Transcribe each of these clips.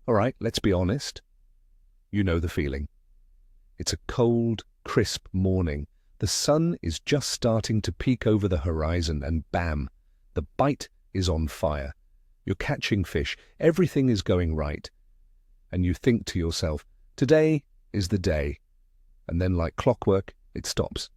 All right, let's be honest. You know the feeling. It's a cold, crisp morning. The sun is just starting to peek over the horizon and bam, the bite is on fire. You're catching fish, everything is going right. And you think to yourself, today is the day. And then like clockwork, it stops.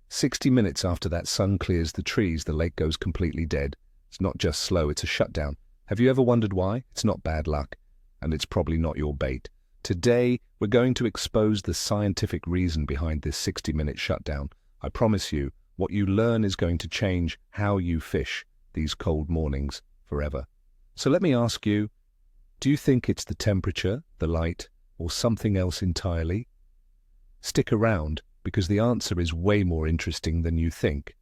60 minutes after that sun clears the trees, the lake goes completely dead. It's not just slow, it's a shutdown. Have you ever wondered why? It's not bad luck, and it's probably not your bait. Today, we're going to expose the scientific reason behind this 60-minute shutdown. I promise you, what you learn is going to change how you fish these cold mornings forever. So let me ask you, do you think it's the temperature, the light, or something else entirely? Stick around, because the answer is way more interesting than you think.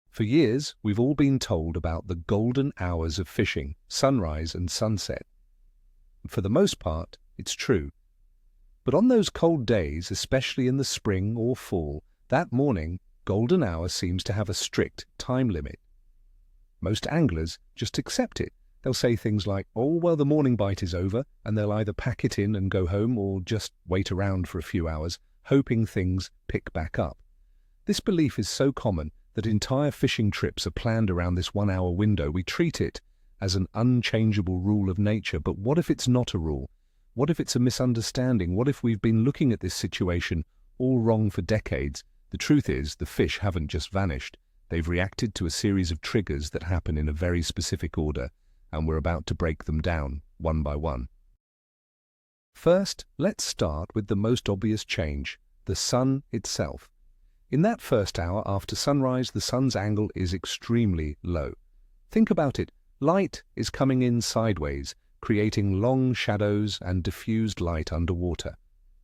For years, we've all been told about the golden hours of fishing, sunrise and sunset. For the most part, it's true. But on those cold days, especially in the spring or fall, that morning, golden hour seems to have a strict time limit. Most anglers just accept it. They'll say things like, oh, well, the morning bite is over, and they'll either pack it in and go home or just wait around for a few hours, hoping things pick back up. This belief is so common that entire fishing trips are planned around this 1 hour window. We treat it as an unchangeable rule of nature. But what if it's not a rule? What if it's a misunderstanding? What if we've been looking at this situation all wrong for decades? The truth is, the fish haven't just vanished. They've reacted to a series of triggers that happen in a very specific order, and we're about to break them down one by one. First, let's start with the most obvious change, the sun itself. In that first hour after sunrise, the sun's angle is extremely low. Think about it. Light is coming in sideways, creating long shadows and diffused light underwater.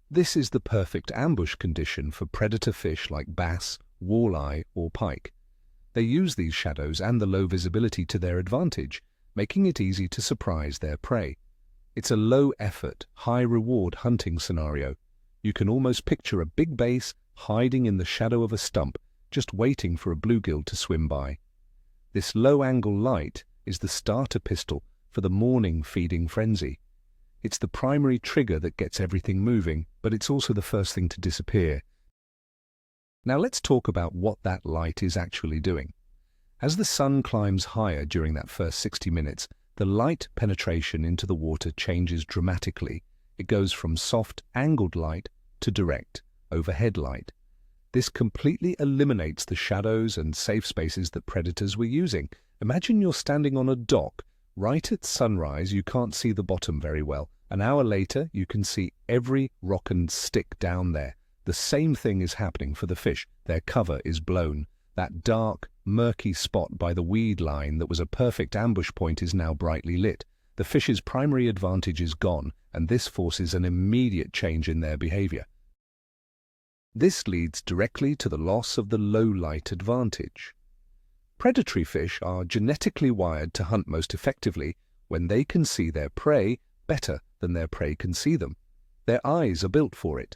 This is the perfect ambush condition for predator fish like bass, walleye, or pike. They use these shadows and the low visibility to their advantage, making it easy to surprise their prey. It's a low-effort, high-reward hunting scenario. You can almost picture a big bass hiding in the shadow of a stump, just waiting for a bluegill to swim by. This low-angle light is the starter pistol for the morning feeding frenzy. It's the primary trigger that gets everything moving, but it's also the first thing to disappear. Now let's talk about what that light is actually doing. As the sun climbs higher during that first 60 minutes, the light penetration into the water changes dramatically. It goes from soft, angled light to direct, overhead light. This completely eliminates the shadows and safe spaces that predators were using. Imagine you're standing on a dock. Right at sunrise, you can't see the bottom very well. An hour later, you can see every rock and stick down there. The same thing is happening for the fish. Their cover is blown. That dark, murky spot by the weed line that was a perfect ambush point is now brightly lit. The fish's primary advantage is gone, and this forces an immediate change in their behavior. This leads directly to the loss of the low-light advantage. Predatory fish are genetically wired to hunt most effectively when they can see their prey better than their prey can see them. Their eyes are built for it.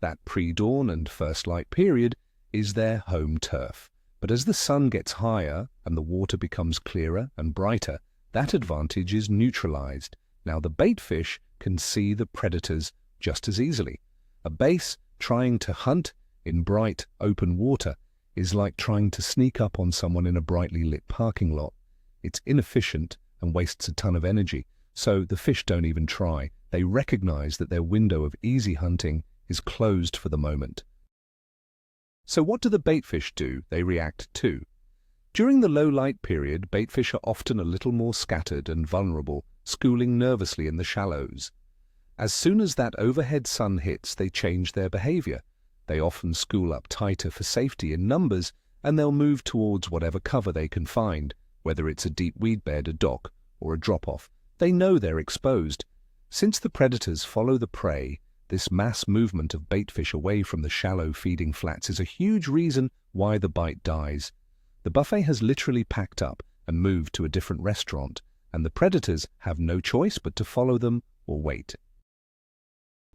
That pre-dawn and first light period is their home turf. But as the sun gets higher and the water becomes clearer and brighter, that advantage is neutralized. Now the bait fish can see the predators just as easily. A bass trying to hunt in bright, open water is like trying to sneak up on someone in a brightly lit parking lot. It's inefficient and wastes a ton of energy, so the fish don't even try. They recognize that their window of easy hunting is closed for the moment. So what do the baitfish do? They react too. During the low light period, baitfish are often a little more scattered and vulnerable, schooling nervously in the shallows. As soon as that overhead sun hits, they change their behavior. They often school up tighter for safety in numbers, and they'll move towards whatever cover they can find, whether it's a deep weed bed, a dock, or a drop-off. They know they're exposed. Since the predators follow the prey, this mass movement of baitfish away from the shallow feeding flats is a huge reason why the bite dies. The buffet has literally packed up and moved to a different restaurant, and the predators have no choice but to follow them or wait.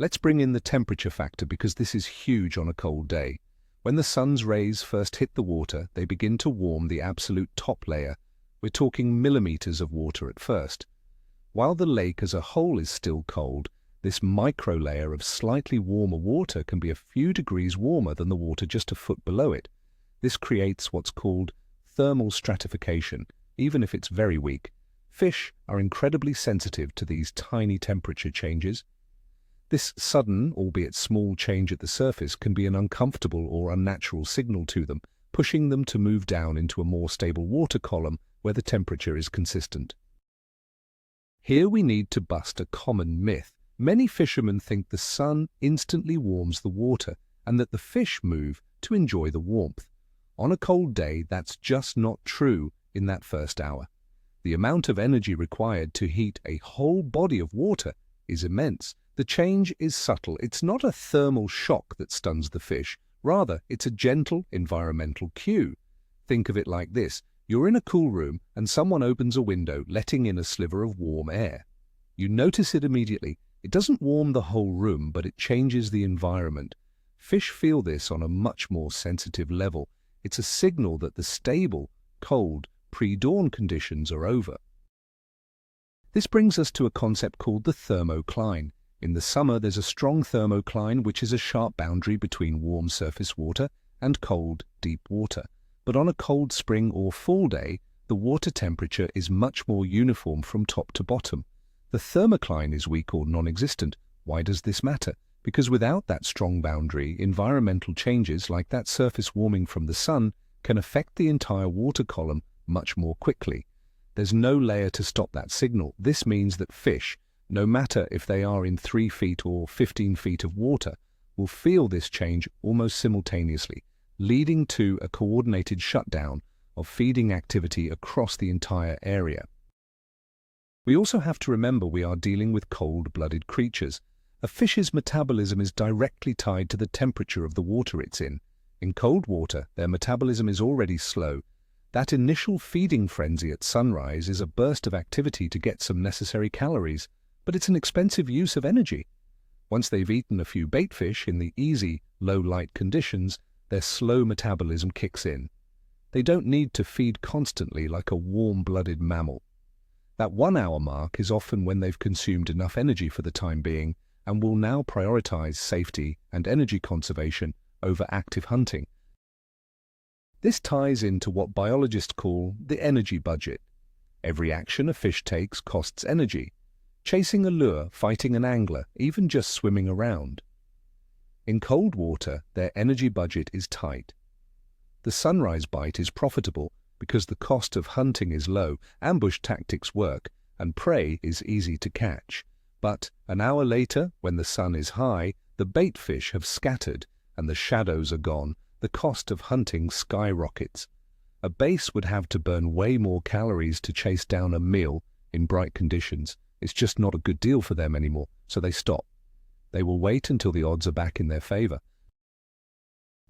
Let's bring in the temperature factor because this is huge on a cold day. When the sun's rays first hit the water, they begin to warm the absolute top layer. We're talking millimeters of water at first. While the lake as a whole is still cold, this micro-layer of slightly warmer water can be a few degrees warmer than the water just a foot below it. This creates what's called thermal stratification, even if it's very weak. Fish are incredibly sensitive to these tiny temperature changes. This sudden, albeit small, change at the surface can be an uncomfortable or unnatural signal to them, pushing them to move down into a more stable water column where the temperature is consistent. Here we need to bust a common myth. Many fishermen think the sun instantly warms the water and that the fish move to enjoy the warmth. On a cold day, that's just not true in that first hour. The amount of energy required to heat a whole body of water is immense. The change is subtle. It's not a thermal shock that stuns the fish. Rather, it's a gentle environmental cue. Think of it like this. You're in a cool room and someone opens a window, letting in a sliver of warm air. You notice it immediately. It doesn't warm the whole room, but it changes the environment. Fish feel this on a much more sensitive level. It's a signal that the stable, cold, pre-dawn conditions are over. This brings us to a concept called the thermocline. In the summer, there's a strong thermocline, which is a sharp boundary between warm surface water and cold, deep water. But on a cold spring or fall day, the water temperature is much more uniform from top to bottom. The thermocline is weak or non-existent. Why does this matter? Because without that strong boundary, environmental changes like that surface warming from the sun can affect the entire water column much more quickly. There's no layer to stop that signal. This means that fish, no matter if they are in 3 feet or 15 feet of water, will feel this change almost simultaneously, leading to a coordinated shutdown of feeding activity across the entire area. We also have to remember we are dealing with cold-blooded creatures. A fish's metabolism is directly tied to the temperature of the water it's in. In cold water, their metabolism is already slow. That initial feeding frenzy at sunrise is a burst of activity to get some necessary calories, but it's an expensive use of energy. Once they've eaten a few bait fish in the easy, low-light conditions, their slow metabolism kicks in. They don't need to feed constantly like a warm-blooded mammal. That 1 hour mark is often when they've consumed enough energy for the time being and will now prioritize safety and energy conservation over active hunting. This ties into what biologists call the energy budget. Every action a fish takes costs energy. Chasing a lure, fighting an angler, even just swimming around. In cold water, their energy budget is tight. The sunrise bite is profitable because the cost of hunting is low, ambush tactics work, and prey is easy to catch. But an hour later, when the sun is high, the bait fish have scattered and the shadows are gone. The cost of hunting skyrockets. A base would have to burn way more calories to chase down a meal in bright conditions. It's just not a good deal for them anymore, so they stop. They will wait until the odds are back in their favor.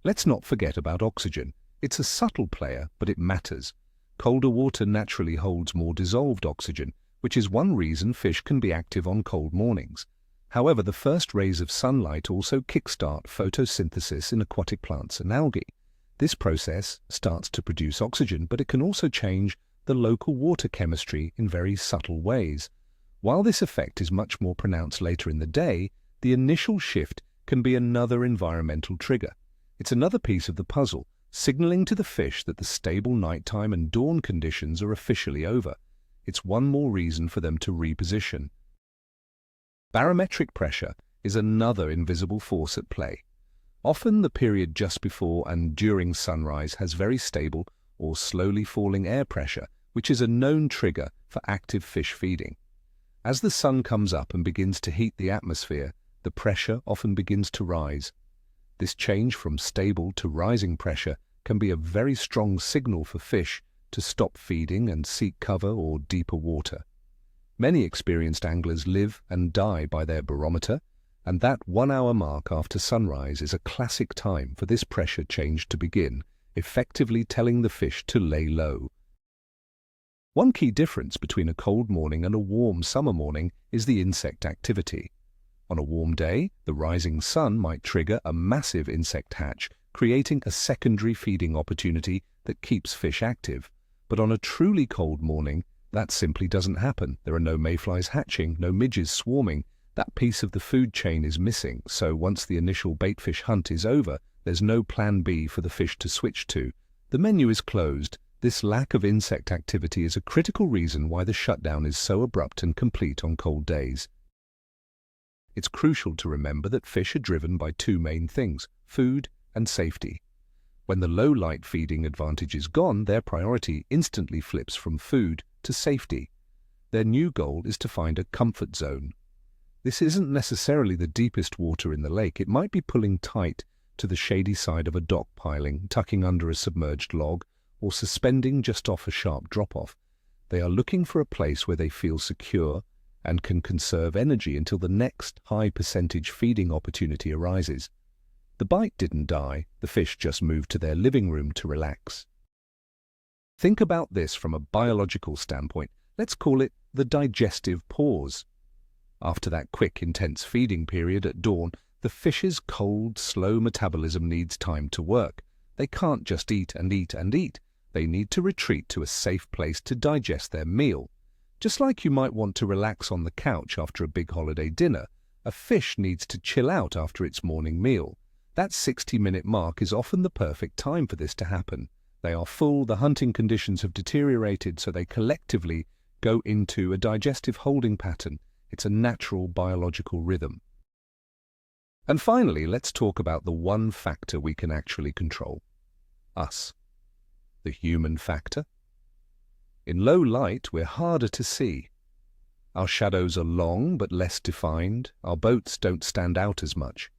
Let's not forget about oxygen. It's a subtle player, but it matters. Colder water naturally holds more dissolved oxygen, which is one reason fish can be active on cold mornings. However, the first rays of sunlight also kickstart photosynthesis in aquatic plants and algae. This process starts to produce oxygen, but it can also change the local water chemistry in very subtle ways. While this effect is much more pronounced later in the day, the initial shift can be another environmental trigger. It's another piece of the puzzle, signaling to the fish that the stable nighttime and dawn conditions are officially over. It's one more reason for them to reposition. Barometric pressure is another invisible force at play. Often the period just before and during sunrise has very stable or slowly falling air pressure, which is a known trigger for active fish feeding. As the sun comes up and begins to heat the atmosphere, the pressure often begins to rise. This change from stable to rising pressure can be a very strong signal for fish to stop feeding and seek cover or deeper water. Many experienced anglers live and die by their barometer, and that 1 hour mark after sunrise is a classic time for this pressure change to begin, effectively telling the fish to lay low. One key difference between a cold morning and a warm summer morning is the insect activity. On a warm day, the rising sun might trigger a massive insect hatch, creating a secondary feeding opportunity that keeps fish active. But on a truly cold morning, That simply doesn't happen. There are no mayflies hatching, no midges swarming. That piece of the food chain is missing, so once the initial baitfish hunt is over, there's no plan B for the fish to switch to. The menu is closed. This lack of insect activity is a critical reason why the shutdown is so abrupt and complete on cold days. It's crucial to remember that fish are driven by two main things: food and safety. When the low-light feeding advantage is gone, their priority instantly flips from food to safety. Their new goal is to find a comfort zone. This isn't necessarily the deepest water in the lake. It might be pulling tight to the shady side of a dock piling, tucking under a submerged log, or suspending just off a sharp drop-off. They are looking for a place where they feel secure and can conserve energy until the next high-percentage feeding opportunity arises. The bite didn't die, the fish just moved to their living room to relax. Think about this from a biological standpoint. Let's call it the digestive pause. After that quick, intense feeding period at dawn, the fish's cold, slow metabolism needs time to work. They can't just eat and eat and eat. They need to retreat to a safe place to digest their meal. Just like you might want to relax on the couch after a big holiday dinner, a fish needs to chill out after its morning meal. That 60-minute mark is often the perfect time for this to happen. They are full, the hunting conditions have deteriorated, so they collectively go into a digestive holding pattern. It's a natural biological rhythm. And finally, let's talk about the one factor we can actually control: us. The human factor. In low light, we're harder to see. Our shadows are long but less defined. Our boats don't stand out as much.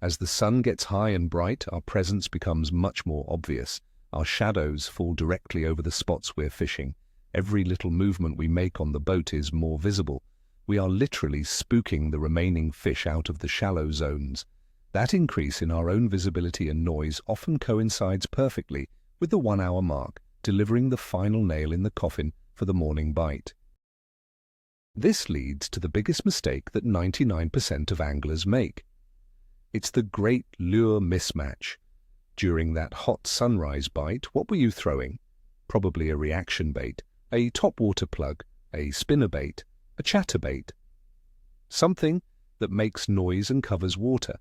As the sun gets high and bright, our presence becomes much more obvious. Our shadows fall directly over the spots we're fishing. Every little movement we make on the boat is more visible. We are literally spooking the remaining fish out of the shallow zones. That increase in our own visibility and noise often coincides perfectly with the 1-hour mark, delivering the final nail in the coffin for the morning bite. This leads to the biggest mistake that 99% of anglers make. It's the great lure mismatch. During that hot sunrise bite, what were you throwing? Probably a reaction bait, a topwater plug, a spinnerbait, a chatterbait. Something that makes noise and covers water.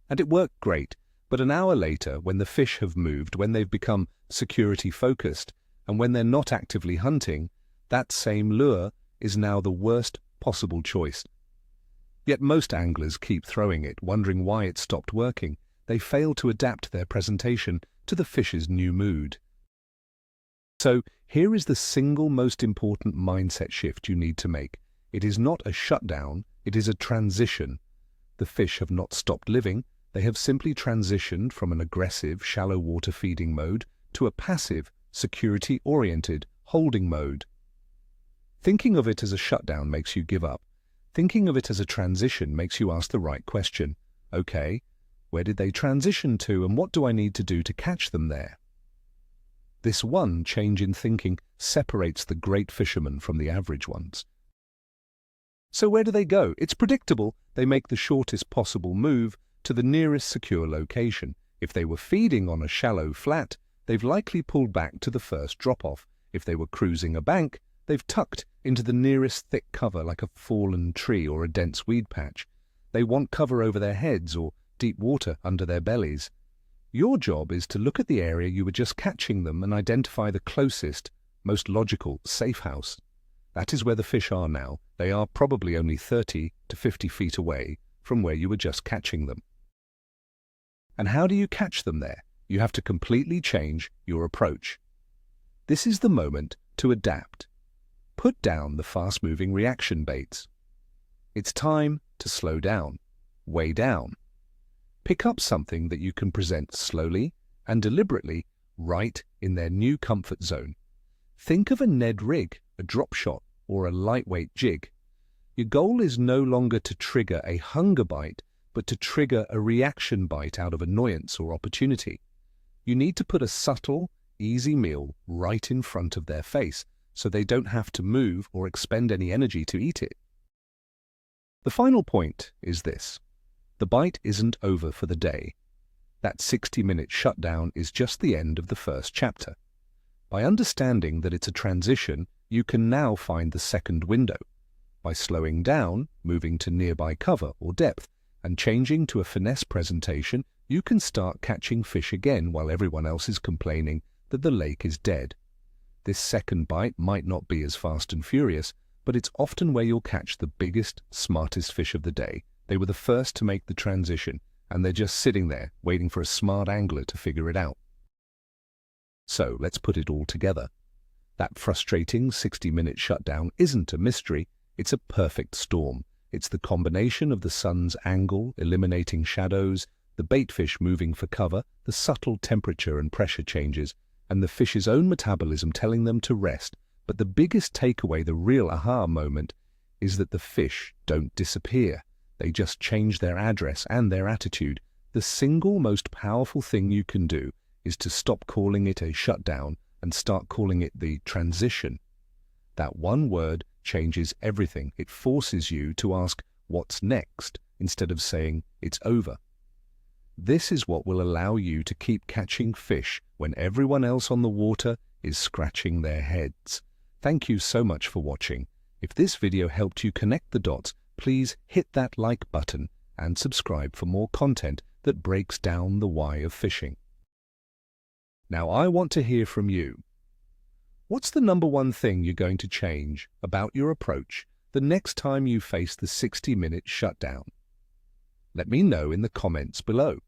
And it worked great, but an hour later, when the fish have moved, when they've become security-focused, and when they're not actively hunting, that same lure is now the worst possible choice. Yet most anglers keep throwing it, wondering why it stopped working. They fail to adapt their presentation to the fish's new mood. So here is the single most important mindset shift you need to make. It is not a shutdown, it is a transition. The fish have not stopped living, they have simply transitioned from an aggressive, shallow water feeding mode to a passive, security-oriented holding mode. Thinking of it as a shutdown makes you give up. Thinking of it as a transition makes you ask the right question. Okay, where did they transition to, and what do I need to do to catch them there? This one change in thinking separates the great fishermen from the average ones. So where do they go? It's predictable. They make the shortest possible move to the nearest secure location. If they were feeding on a shallow flat, they've likely pulled back to the first drop-off. If they were cruising a bank, they've tucked into the nearest thick cover like a fallen tree or a dense weed patch. They want cover over their heads or deep water under their bellies. Your job is to look at the area you were just catching them and identify the closest, most logical, safe house. That is where the fish are now. They are probably only 30 to 50 feet away from where you were just catching them. And how do you catch them there? You have to completely change your approach. This is the moment to adapt. Put down the fast-moving reaction baits. It's time to slow down, weigh down. Pick up something that you can present slowly and deliberately right in their new comfort zone. Think of a Ned rig, a drop shot, or a lightweight jig. Your goal is no longer to trigger a hunger bite, but to trigger a reaction bite out of annoyance or opportunity. You need to put a subtle, easy meal right in front of their face, so they don't have to move or expend any energy to eat it. The final point is this. The bite isn't over for the day. That 60-minute shutdown is just the end of the first chapter. By understanding that it's a transition, You can now find the second window. By slowing down, moving to nearby cover or depth, and changing to a finesse presentation, you can start catching fish again while everyone else is complaining that the lake is dead. This second bite might not be as fast and furious, but it's often where you'll catch the biggest, smartest fish of the day. They were the first to make the transition, and they're just sitting there, waiting for a smart angler to figure it out. So let's put it all together. That frustrating 60-minute shutdown isn't a mystery, it's a perfect storm. It's the combination of the sun's angle, eliminating shadows, the baitfish moving for cover, the subtle temperature and pressure changes, and the fish's own metabolism telling them to rest. But the biggest takeaway, the real aha moment, is that the fish don't disappear. They just change their address and their attitude. The single most powerful thing you can do is to stop calling it a shutdown and start calling it the transition. That one word changes everything. It forces you to ask, what's next, instead of saying, it's over. This is what will allow you to keep catching fish when everyone else on the water is scratching their heads. Thank you so much for watching. If this video helped you connect the dots, please hit that like button and subscribe for more content that breaks down the why of fishing. Now I want to hear from you. What's the number one thing you're going to change about your approach the next time you face the 60-minute shutdown? Let me know in the comments below.